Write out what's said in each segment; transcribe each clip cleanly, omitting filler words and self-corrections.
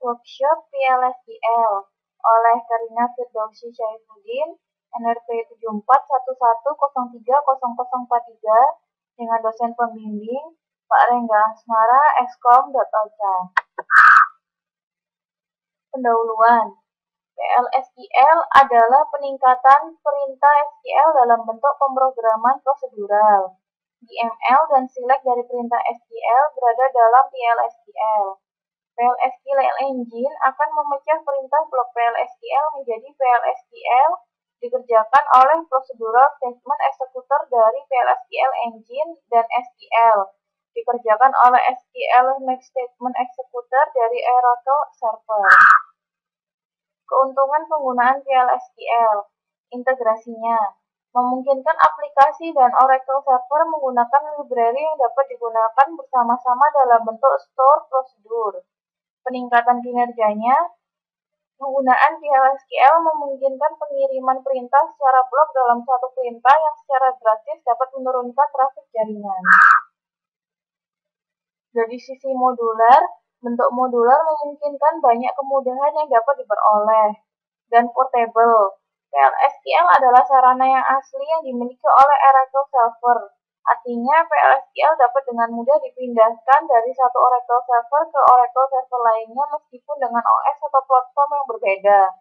Workshop PLSQL oleh Karina Firdausi Syaifuddin, NRP 7411030043 dengan dosen pembimbing Pak Rengga Asmara, Eskom.Ocha. Pendahuluan. PLSQL adalah peningkatan perintah SQL dalam bentuk pemrograman prosedural. DML dan select dari perintah SQL berada dalam PLSQL. PLSQL Engine akan memecah perintah blok PLSQL menjadi PLSQL dikerjakan oleh procedural statement executor dari PLSQL Engine dan SQL dikerjakan oleh SQL Next Statement Executor dari Oracle Server. Keuntungan penggunaan PLSQL, integrasinya, memungkinkan aplikasi dan Oracle Server menggunakan library yang dapat digunakan bersama-sama dalam bentuk store prosedur. Peningkatan kinerjanya, penggunaan PLSQL memungkinkan pengiriman perintah secara blok dalam satu perintah yang secara drastis dapat menurunkan trafik jaringan. Dari sisi modular, bentuk modular memungkinkan banyak kemudahan yang dapat diperoleh. Dan portable, PLSQL adalah sarana yang asli yang dimiliki oleh Oracle Server. Artinya, PLSQL dapat dengan mudah dipindahkan dari satu Oracle Server ke Oracle Server lainnya meskipun dengan OS atau platform yang berbeda.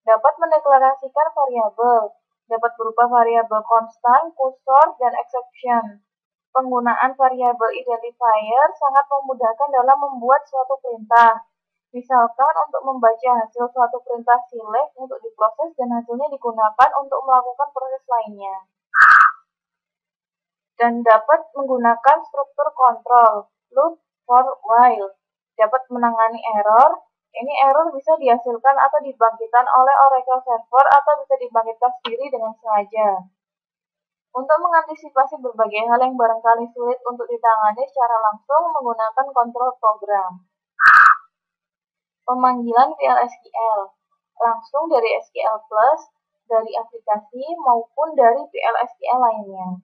Dapat mendeklarasikan variabel, dapat berupa variabel konstan, kursor, dan exception. Penggunaan variabel identifier sangat memudahkan dalam membuat suatu perintah. Misalkan untuk membaca hasil suatu perintah select untuk diproses dan hasilnya digunakan untuk melakukan proses lainnya. Dan dapat menggunakan struktur kontrol, loop, for, while. Dapat menangani error. Ini error bisa dihasilkan atau dibangkitkan oleh Oracle Server atau bisa dibangkitkan sendiri dengan sengaja. Untuk mengantisipasi berbagai hal yang barangkali sulit untuk ditangani secara langsung menggunakan kontrol program. Pemanggilan PLSQL langsung dari SQL Plus, dari aplikasi maupun dari PLSQL lainnya.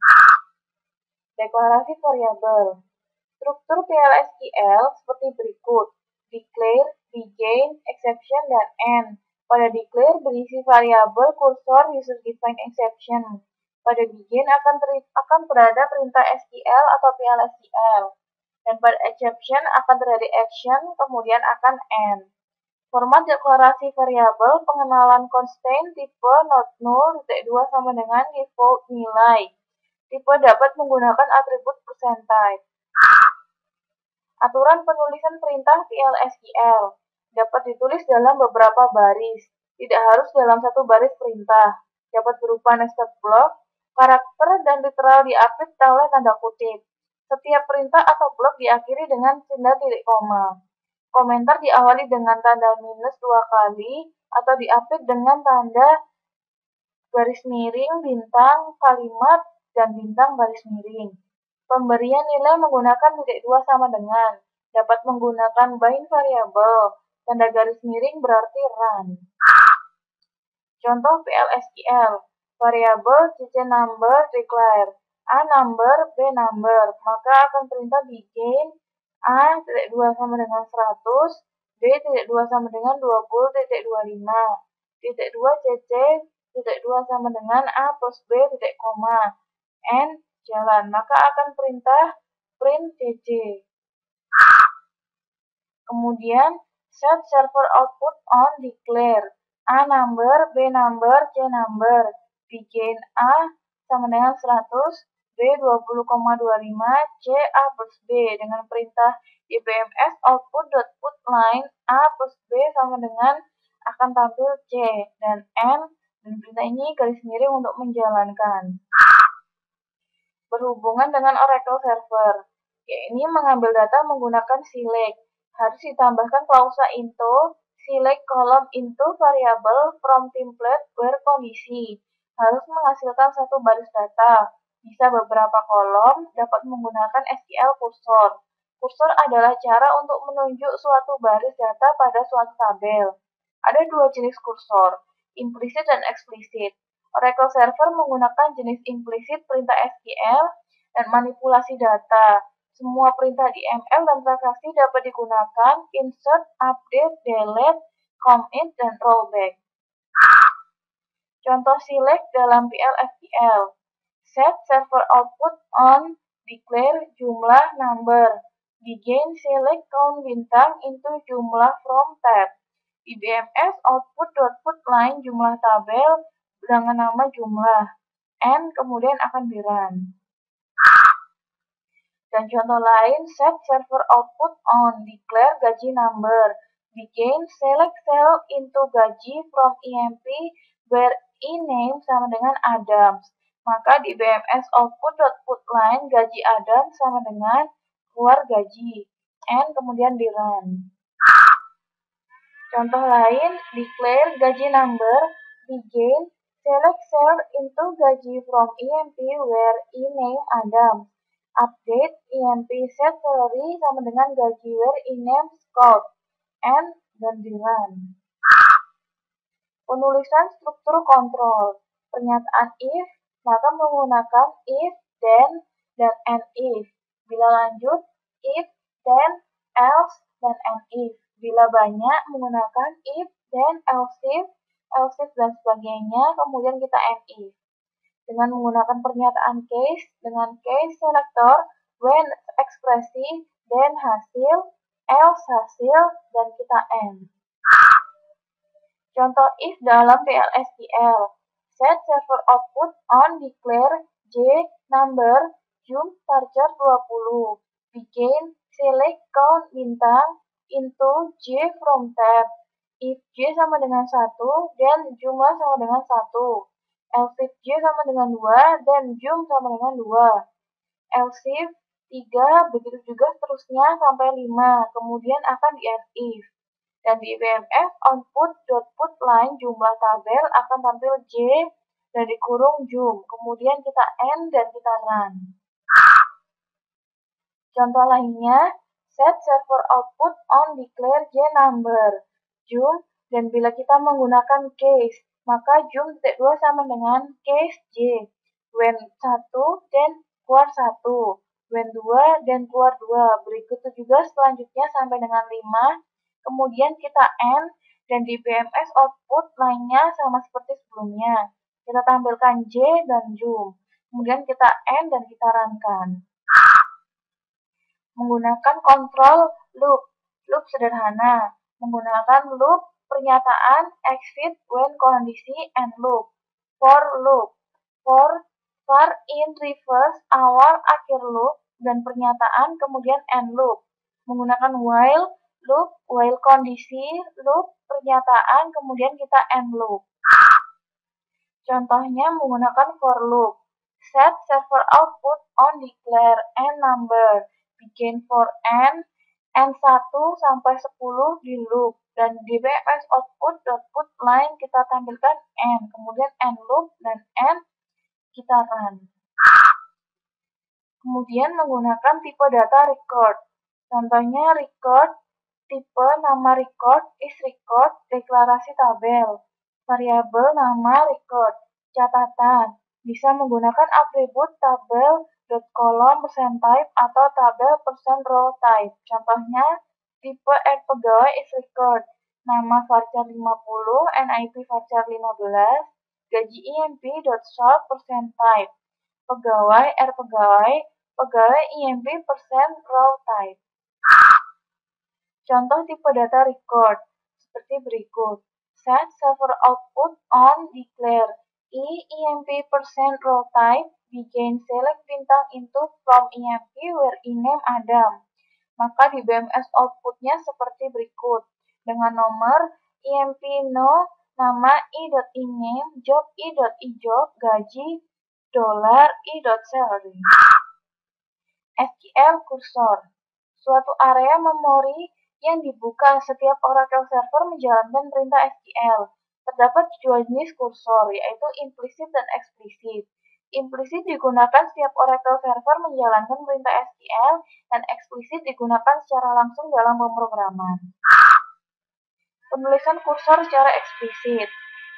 Deklarasi variabel. Struktur PLSQL seperti berikut: declare, begin, exception, dan end. Pada declare berisi variabel kursor user defined exception. Pada begin akan berada perintah SQL atau PLSQL. Dan pada exception akan terjadi action, kemudian akan end. Format deklarasi variabel pengenalan constant tipe not null, titik 2 sama dengan default nilai. Tipe dapat menggunakan atribut %. Aturan penulisan perintah PLSQL dapat ditulis dalam beberapa baris, tidak harus dalam satu baris perintah. Dapat berupa nested block, karakter dan literal diapit oleh tanda kutip. Setiap perintah atau blok diakhiri dengan tanda titik koma. Komentar diawali dengan tanda minus 2 kali atau diapit dengan tanda garis miring, bintang, kalimat, dan bintang garis miring. Pemberian nilai menggunakan titik 2 sama dengan, dapat menggunakan bind variable, tanda garis miring berarti run. Contoh PLSQL, variabel cc number declare, A number, B number, maka akan perintah begin, A.2 sama dengan 100, B.2 sama dengan 20.25, titik 2 cc, titik 2 sama dengan A plus B titik koma, N jalan, maka akan perintah print cc. Kemudian set server output on declare, A number, B number, C number, begin A sama dengan 100, B 20,25, C A plus B dengan perintah IBMS output.put line A plus B sama dengan akan tampil C dan N, dan perintah ini garis miring untuk menjalankan. Berhubungan dengan Oracle Server, ini mengambil data menggunakan select, harus ditambahkan klausa into, select column into variable from template where kondisi, harus menghasilkan satu baris data, bisa beberapa kolom, dapat menggunakan SQL kursor. Kursor adalah cara untuk menunjuk suatu baris data pada suatu tabel. Ada dua jenis kursor, implicit dan explicit. Oracle Server menggunakan jenis implicit perintah SQL dan manipulasi data. Semua perintah di ML dan transaksi dapat digunakan insert, update, delete, commit, dan rollback. Contoh select dalam PL/SQL. Set server output on, declare jumlah number, begin select count bintang into jumlah from tab. Di BMS output line jumlah tabel dengan nama jumlah, and kemudian akan di run. Dan contoh lain, set server output on, declare gaji number, begin select cell into gaji from EMP where e-name sama dengan Adams. Maka di BMS output.putLine gaji Adams sama dengan keluar gaji, and kemudian di run. Contoh lain, declare gaji number, begin select cell into gaji from EMP where e-name Adams. Update EMP set salary sama dengan gaji where e-name Scott, and dan di run. Penulisan struktur kontrol. Pernyataan if, maka menggunakan if, then, dan and if. Bila lanjut, if, then, else, dan and if. Bila banyak, menggunakan if, then, else if, dan sebagainya, kemudian kita and if. Dengan menggunakan pernyataan case, dengan case selector, when ekspresi, then hasil, else hasil, dan kita and. Contoh if dalam PL/SQL. Set server output on, declare J number, jump varchar 20. Begin select count bintang into J from tab. If J sama dengan 1, then jumlah sama dengan 1. Else if J sama dengan 2, then jump sama dengan 2. Else if 3, begitu juga seterusnya sampai 5. Kemudian akan di end if. Dan di BMF output.putLine jumlah tabel akan tampil J dan dikurung jum. Kemudian kita end dan kita run. Contoh lainnya, set server output on, declare J number, jum, dan bila kita menggunakan case, maka jum.2 sama dengan case J. When 1, then keluar 1. When 2, then keluar 2. Berikut juga selanjutnya sampai dengan 5. Kemudian kita end, dan di BMS output lainnya sama seperti sebelumnya. Kita tampilkan J dan jum. Kemudian kita end dan kita runkan. Menggunakan kontrol loop. Loop sederhana. Menggunakan loop pernyataan exit when kondisi and loop. For loop. For far in reverse awal akhir loop dan pernyataan kemudian end loop. Menggunakan while loop, while kondisi, loop, pernyataan, kemudian kita end loop. Contohnya menggunakan for loop. Set server output on, declare n number. Begin for n 1 sampai 10 di loop. Dan di BMS output.putLine kita tampilkan n, kemudian end loop dan n kita run. Kemudian menggunakan tipe data record. Contohnya record, tipe nama record is record, deklarasi tabel. Variabel nama record, catatan. Bisa menggunakan atribut tabel, .column, %type, atau tabel %row type. Contohnya, tipe R pegawai is record, nama varchar 50, NIP varchar 15, gaji IMP.sort %type. Pegawai R pegawai IMP %row type. Contoh tipe data record seperti berikut. Set server output on, declare EMP %row type, begin select bintang into from EMP where e-name Adam. Maka di BMS outputnya seperti berikut. Dengan nomor EMP no, nama i.ename, job i.ejob, gaji $i.salary. SQL cursor. Suatu area memori yang dibuka setiap Oracle server menjalankan perintah SQL. Terdapat dua jenis kursor, yaitu implisit dan eksplisit. Implisit digunakan setiap Oracle server menjalankan perintah SQL, dan eksplisit digunakan secara langsung dalam pemrograman. Penulisan kursor secara eksplisit.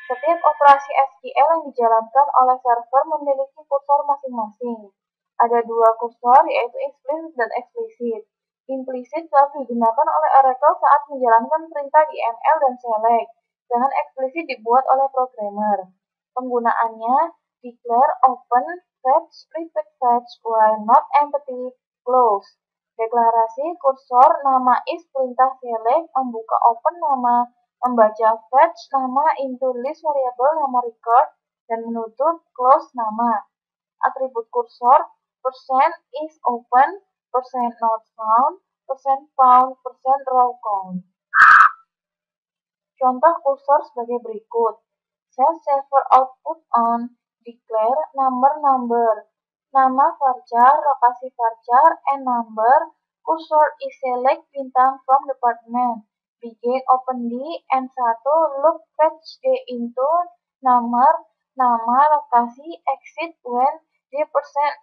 Setiap operasi SQL yang dijalankan oleh server memiliki kursor masing-masing. Ada dua kursor, yaitu implicit dan explicit. Implicit selalu digunakan oleh Oracle saat menjalankan perintah di ML dan select, sedangkan explicit dibuat oleh programmer. Penggunaannya declare open fetch repeat fetch while not empty close. Deklarasi kursor nama is perintah select membuka open nama, membaca fetch nama into list variable nama record, dan menutup close nama. Atribut kursor %is open, %not found, %found, %row count. Contoh kursor sebagai berikut. Set server output on, declare number, nama varchar, lokasi varchar, and number, kursor is select bintang from department, begin open D, N1, loop fetch D into number, nama, lokasi, exit when D percent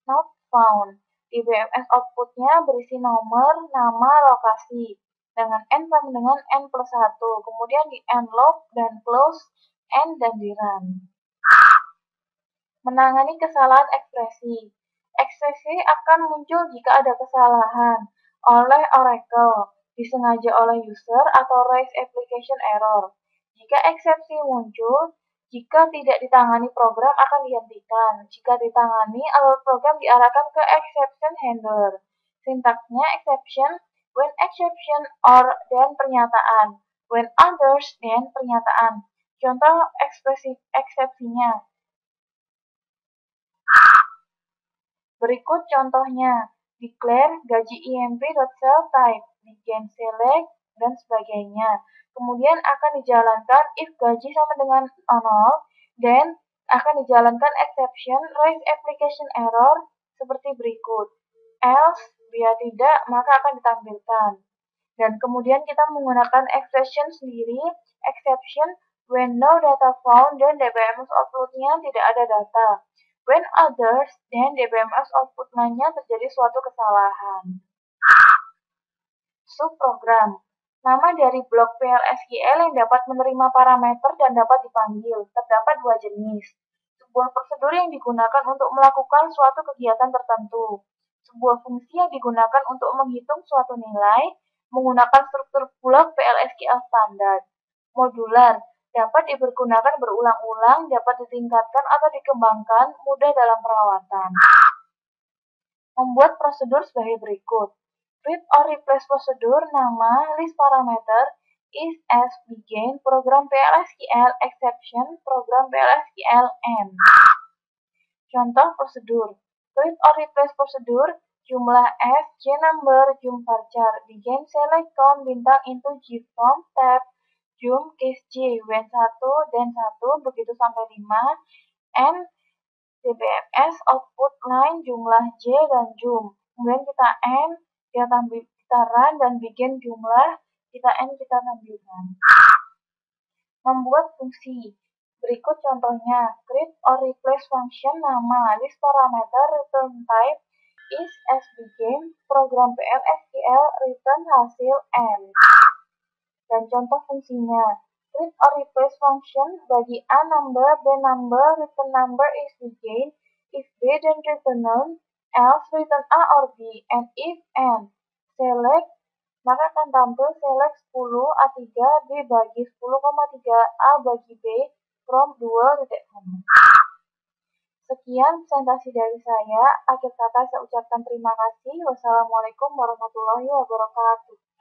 not found. Di BMS outputnya berisi nomor, nama, lokasi dengan N sama dengan N plus 1. Kemudian di unlock dan close N dan di run. Menangani kesalahan ekspresi. Ekspresi akan muncul jika ada kesalahan oleh Oracle, disengaja oleh user, atau raise application error. Jika eksepsi muncul, jika tidak ditangani program akan dihentikan. Jika ditangani, alur program diarahkan ke exception handler. Sintaksnya exception, when exception or dan pernyataan, when others dan pernyataan. Contoh eksepsinya. Berikut contohnya. Declare gaji imp.cellType, begin select, dan sebagainya. Kemudian akan dijalankan if gaji sama dengan 0, dan akan dijalankan exception raise application error seperti berikut. Else, bila tidak, maka akan ditampilkan. Dan kemudian kita menggunakan exception sendiri, exception when no data found dan DBMS output-nya tidak ada data. When others, dan DBMS output lainnya terjadi suatu kesalahan. Subprogram. Nama dari blok PLSQL yang dapat menerima parameter dan dapat dipanggil. Terdapat dua jenis. Sebuah prosedur yang digunakan untuk melakukan suatu kegiatan tertentu. Sebuah fungsi yang digunakan untuk menghitung suatu nilai menggunakan struktur blok PLSQL standar. Modular. Dapat dipergunakan berulang-ulang, dapat ditingkatkan atau dikembangkan, mudah dalam perawatan. Membuat prosedur sebagai berikut. Read or replace prosedur nama list parameter is as begin program PLSQL exception program PLSQL end. Contoh prosedur. Read or replace prosedur jumlah s, jnumber, jum varchar, begin select count bintang into g from tab, jum case j, when 1 dan 1, begitu sampai 5, and DBMS output line jumlah j dan jum. Kemudian kita end, kita run dan begin jumlah, kita end, kita tampilkan. Membuat fungsi. Berikut contohnya. Create or replace function nama list parameter return type is as begin program PLSQL return hasil end. Dan contoh fungsinya. Create or replace function bagi A number, B number, return number is begin, if B then return none, else return A or B, and if N. Select, maka akan tampil select 10 A3 B bagi 10,3 A bagi B from 2 titik koma. Sekian presentasi dari saya. Akhir kata saya ucapkan terima kasih. Wassalamualaikum warahmatullahi wabarakatuh.